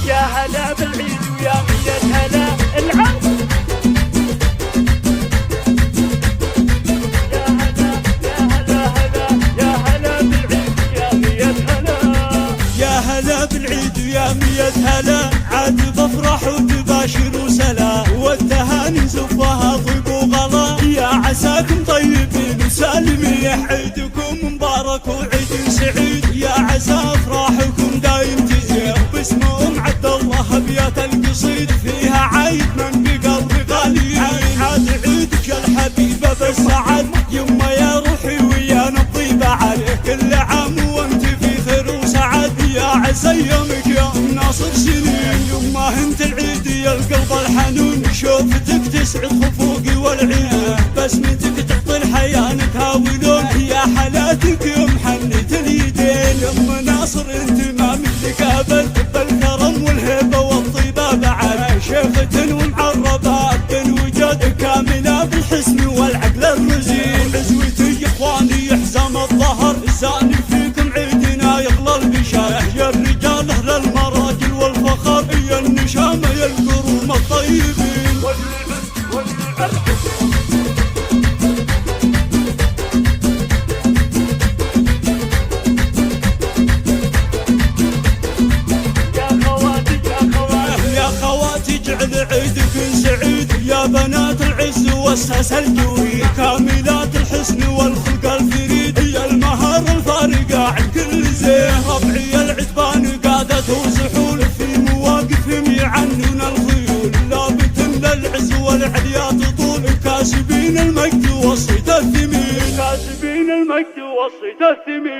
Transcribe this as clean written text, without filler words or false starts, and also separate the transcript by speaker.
Speaker 1: يا هلا بالعيد ويا مية هلا العرس. يا هلا يا هلا هلا يا هلا بالعيد ويا مية هلا.
Speaker 2: يا هلا بالعيد ويا مية هلا، عاد بفرح وتباشر وسلا، والتهاني نزفها طيب وغلا، يا عساكم طيبين وسالمين، عيدكم مبارك وعيد سعيد، يا عسى افراحكم دايم تزيد، باسم عبد الله ابيات القصيد، فيها عيد من بقلب غالي، عاد عيدك يا الحبيبه بالسعد، يما يا روحي ويانا الطيبه عليك كل عام وانت في خير وسعد، يا عسى يومك يا ناصر سنين، يما انت العيد يا القلب الحنون، شوفتك تسعد خفوقي والعين، بسمتك تعطي الحياه نتهاولون، يا حلاتك يا محنة اليدين، يما ناصر انت ما مثلك ابد، بالكرم والهبه والطيبه بعد، شيخة ومعربه بالوجود، كامله بالحسن والعقل الرزين، عزوتي يا اخواني يحزم الظهر، زاني فيكم عيدنا يغلى البشار، يا الرجال اهل المراجل والفخر، يا النشامه يا القروم الطيبين. جعل عيدك سعيد، يا بنات العز والساس الجوي، كاملات الحسن والخلق الفريد، يا المهار الفارقة عن كل زين، ربعي العتبان قادته زحول، في مواقفهم يعنون الخيول، لابت للعز والعليا تطول، كاسبين المجد والصيت الثمين، كاسبين المجد والصيت الثمين.